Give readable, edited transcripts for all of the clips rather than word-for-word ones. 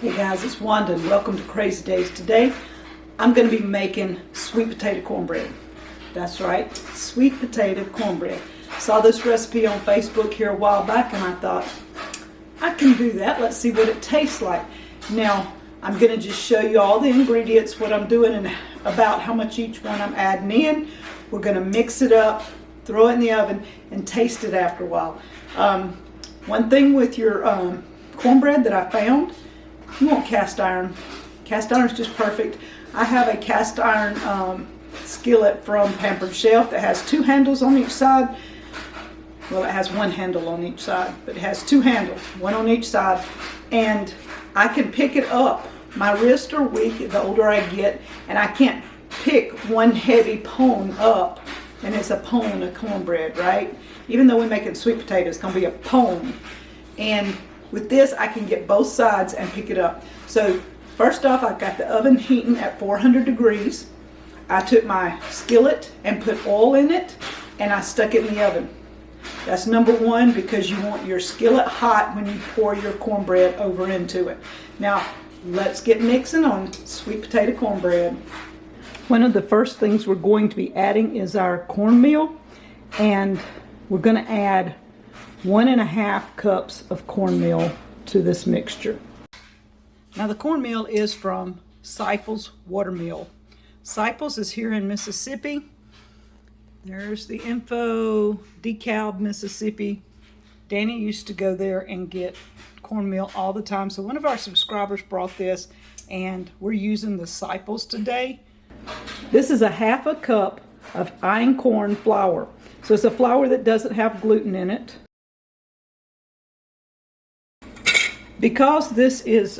Hey guys, it's Wanda and welcome to Crazy Days. Today I'm going to be making sweet potato cornbread. That's right, sweet potato cornbread. Saw this recipe on Facebook here a while back and I thought, I can do that. Let's see what it tastes like. Now, I'm going to just show you all the ingredients, what I'm doing, and about how much each one I'm adding in. We're going to mix it up, throw it in the oven, and taste it after a while. One thing with your cornbread that I found, you want cast iron. Cast iron is just perfect. I have a cast iron skillet from Pampered Chef that has two handles on each side. Well, it has one handle on each side, but it has two handles, one on each side. And I can pick it up. My wrists are weak the older I get, and I can't pick one heavy pone up, and it's a pone of cornbread, right? Even though we're making sweet potatoes, it's going to be a pone. And with this, I can get both sides and pick it up. So first off, I've got the oven heating at 400 degrees. I took my skillet and put oil in it, and I stuck it in the oven. That's number one, because you want your skillet hot when you pour your cornbread over into it. Now, let's get mixing on sweet potato cornbread. One of the first things we're going to be adding is our cornmeal, and we're going to add 1.5 cups of cornmeal to this mixture. Now the cornmeal is from Seipel's Watermill. Seipel's is here in Mississippi. There's the info, DeKalb, Mississippi. Danny used to go there and get cornmeal all the time. So one of our subscribers brought this, and we're using the Seipel's today. This is 1/2 cup of einkorn flour. So it's a flour that doesn't have gluten in it. Because this is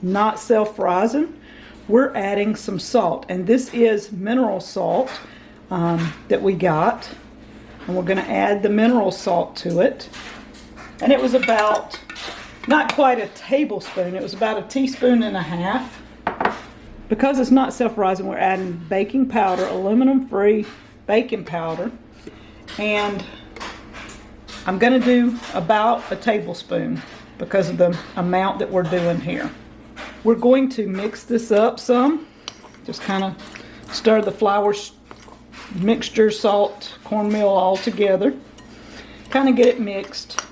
not self-rising, we're adding some salt, and this is mineral salt that we got, and we're going to add the mineral salt to it. And it was about, not quite a tablespoon, it was about 1.5 teaspoons. Because it's not self-rising, we're adding baking powder, aluminum-free baking powder, and I'm going to do about 1 tablespoon because of the amount that we're doing here. We're going to mix this up some, just kind of stir the flour mixture, salt, cornmeal all together, kind of get it mixed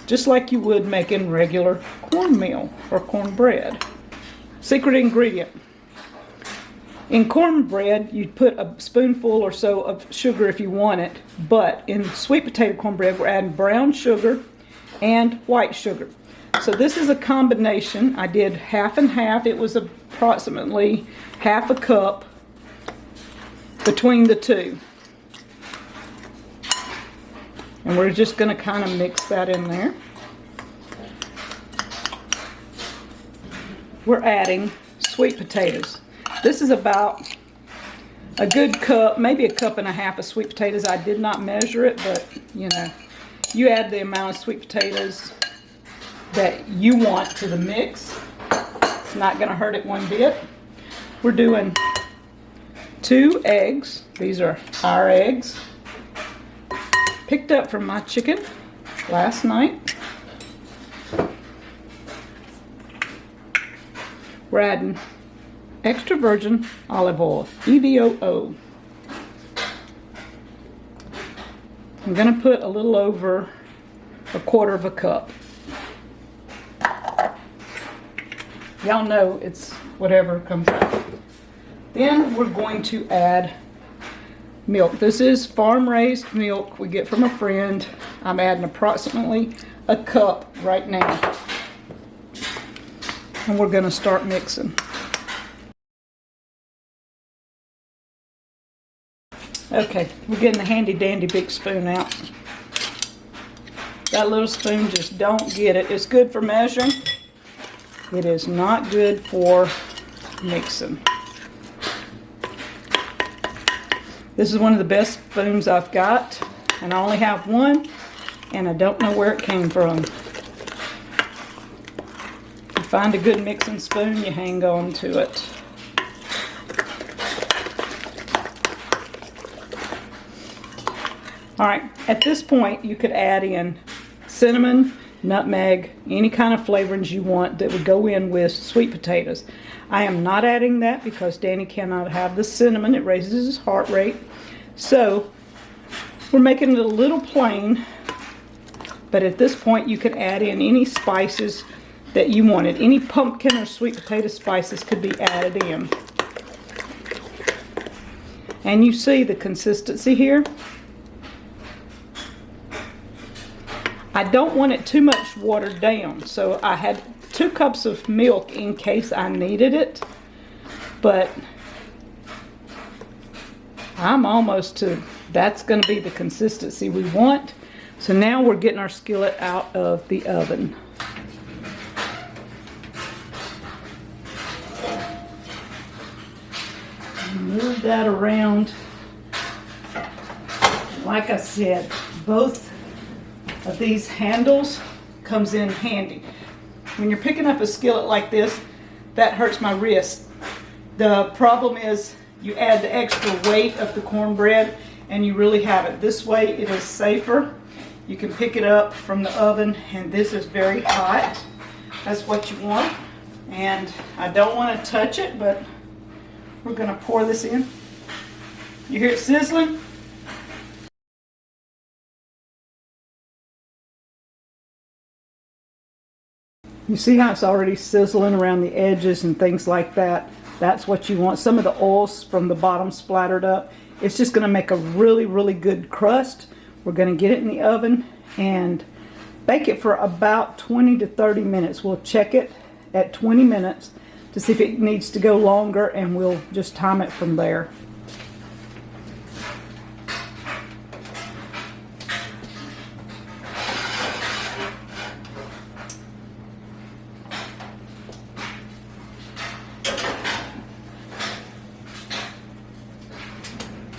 just like you would making regular cornmeal or cornbread. Secret ingredient: in cornbread you'd put a spoonful or so of sugar if you want it, but in sweet potato cornbread we're adding brown sugar and white sugar. So this is a combination. I did half and half. It was approximately 1/2 cup between the two. And we're just going to kind of mix that in there. We're adding sweet potatoes. This is about a good cup, maybe 1.5 cups of sweet potatoes. I did not measure it, but you know, you add the amount of sweet potatoes that you want to the mix. It's not going to hurt it one bit. We're doing 2 eggs. These are our eggs, picked up from my chicken last night. We're adding extra virgin olive oil, EVOO. I'm going to put a little over 1/4 cup. Y'all know it's whatever comes out. Then we're going to add milk. This is farm-raised milk we get from a friend. I'm adding approximately 1 cup right now. And we're going to start mixing. Okay, we're getting the handy-dandy big spoon out. That little spoon, just don't get it. It's good for measuring. It is not good for mixing. This is one of the best spoons I've got, and I only have one, and I don't know where it came from. If you find a good mixing spoon, you hang on to it. All right, at this point you could add in cinnamon nutmeg, any kind of flavorings you want that would go in with sweet potatoes. I am not adding that because Danny cannot have the cinnamon. It raises his heart rate. So we're making it a little plain, but at this point you can add in any spices that you wanted. Any pumpkin or sweet potato spices could be added in. And you see the consistency here. I don't want it too much watered down, so I had 2 cups of milk in case I needed it, but I'm almost to, that's going to be the consistency we want. So now we're getting our skillet out of the oven. Move that around. Like I said, both of these handles comes in handy. When you're picking up a skillet like this, that hurts my wrist. The problem is you add the extra weight of the cornbread and you really have it. This way it is safer. You can pick it up from the oven, and this is very hot. That's what you want. And I don't want to touch it, but we're going to pour this in. You hear it sizzling? You see how it's already sizzling around the edges and things like that? That's what you want. Some of the oils from the bottom splattered up. It's just going to make a really, really good crust. We're going to get it in the oven and bake it for about 20 to 30 minutes. We'll check it at 20 minutes to see if it needs to go longer, and we'll just time it from there.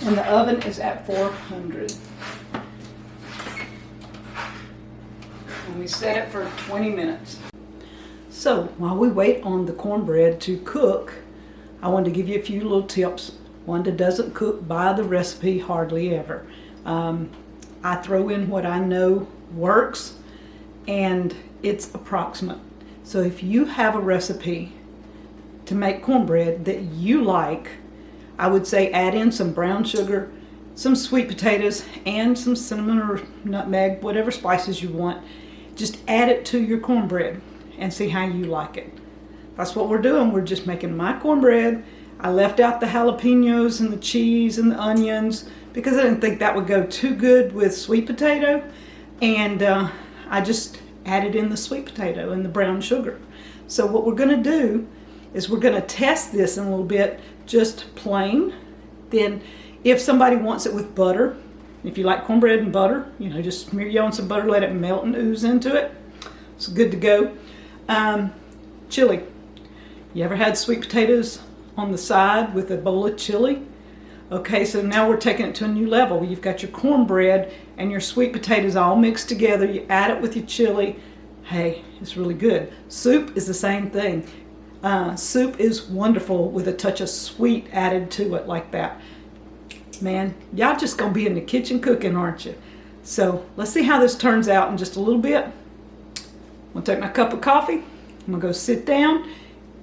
And the oven is at 400. And we set it for 20 minutes. So while we wait on the cornbread to cook, I wanted to give you a few little tips. Wanda doesn't cook by the recipe hardly ever. I throw in what I know works, and it's approximate. So if you have a recipe to make cornbread that you like, I would say add in some brown sugar, some sweet potatoes, and some cinnamon or nutmeg, whatever spices you want. Just add it to your cornbread and see how you like it. That's what we're doing. We're just making my cornbread. I left out the jalapenos and the cheese and the onions because I didn't think that would go too good with sweet potato. And I just added in the sweet potato and the brown sugar. So what we're going to do is we're going to test this in a little bit, just plain. Then if somebody wants it with butter, if you like cornbread and butter, you know, just smear you on some butter, let it melt and ooze into it. It's good to go. Chili. You ever had sweet potatoes on the side with a bowl of chili? Okay, so now we're taking it to a new level. You've got your cornbread and your sweet potatoes all mixed together. You add it with your chili. Hey, it's really good. Soup is the same thing. Soup is wonderful with a touch of sweet added to it like that. Man, y'all just gonna be in the kitchen cooking, aren't you? So let's see how this turns out in just a little bit. I'm gonna take my cup of coffee. I'm gonna go sit down.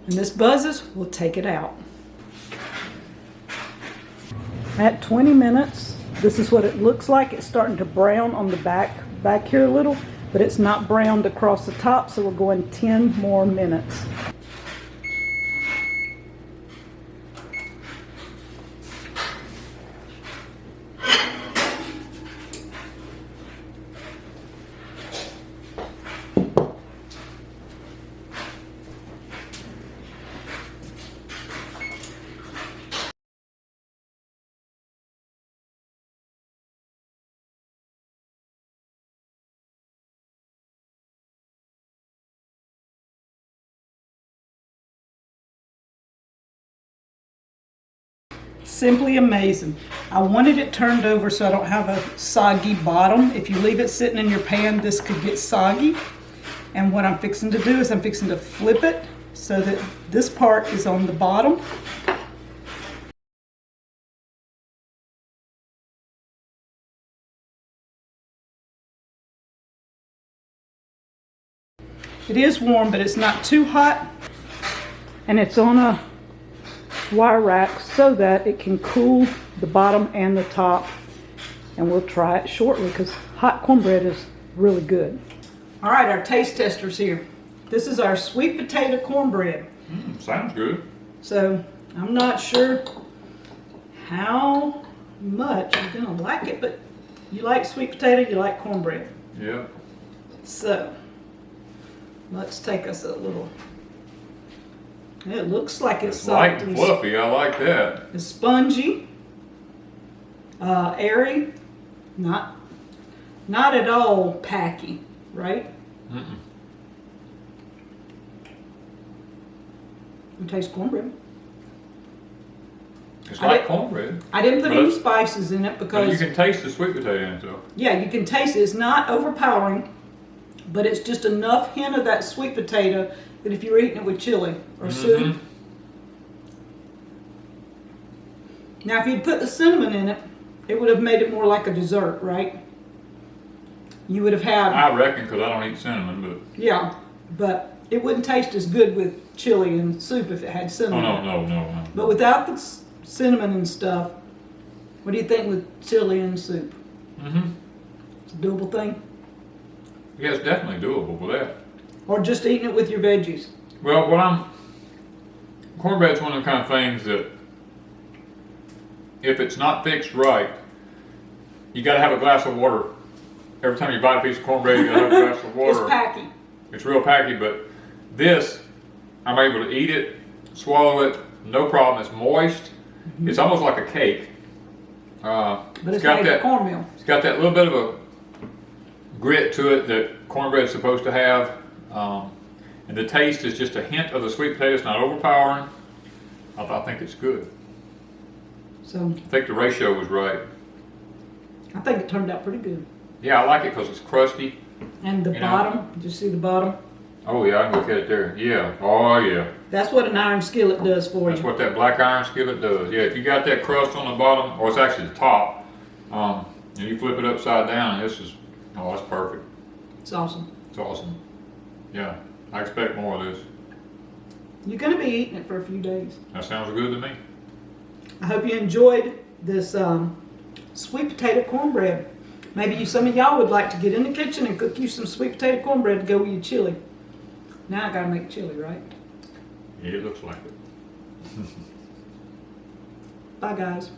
When this buzzes, we'll take it out. At 20 minutes, this is what it looks like. It's starting to brown on the back here a little, but it's not browned across the top, so we're going 10 more minutes. Simply amazing. I wanted it turned over so I don't have a soggy bottom. If you leave it sitting in your pan, this could get soggy. And what I'm fixing to do is I'm fixing to flip it so that this part is on the bottom. It is warm, but it's not too hot. And it's on a wire rack so that it can cool the bottom and the top. And we'll try it shortly because hot cornbread is really good. All right, our taste tester's here. This is our sweet potato cornbread. Sounds good. So I'm not sure how much you're gonna like it, but you like sweet potato, you like cornbread. Yeah. So let's take us a little. It looks like it's light soft and fluffy. I like that. It's spongy, airy, not at all packy, right? Mm-mm. It tastes cornbread. It's like cornbread. I didn't put any spices in it But because you can taste the sweet potato in it though. yeah, you can taste it. It's not overpowering, but it's just enough hint of that sweet potato that if you're eating it with chili or soup. Now, if you'd put the cinnamon in it, it would have made it more like a dessert, right? You would have had. I reckon, because I don't eat cinnamon, but. Yeah, but it wouldn't taste as good with chili and soup if it had cinnamon. Oh, no. But without the cinnamon and stuff, what do you think with chili and soup? It's a doable thing? Yeah, it's definitely doable with that. Or just eating it with your veggies? Well, cornbread's one of the kind of things that if it's not fixed right, you got to have a glass of water. Every time you bite a piece of cornbread, you got to have a glass of water. It's packy. It's real packy, but this, I'm able to eat it, swallow it, no problem. It's moist. It's almost like a cake. But it's got that cornmeal. It's got that little bit of a grit to it that cornbread's supposed to have. And the taste is just a hint of the sweet potato. It's not overpowering. I think it's good. So I think the ratio was right. I think it turned out pretty good. Yeah, I like it because it's crusty. And the bottom, did you see the bottom? Oh yeah, I can look at it there. Yeah, oh yeah. That's what an iron skillet does for you. That's what that black iron skillet does. Yeah, if you got that crust on the bottom, or it's actually the top, and you flip it upside down, this is, oh, that's perfect. It's awesome. It's awesome. Yeah, I expect more of this. You're going to be eating it for a few days. That sounds good to me. I hope you enjoyed this sweet potato cornbread. Maybe some of y'all would like to get in the kitchen and cook you some sweet potato cornbread to go with your chili. Now I got to make chili, right? Yeah, it looks like it. Bye, guys.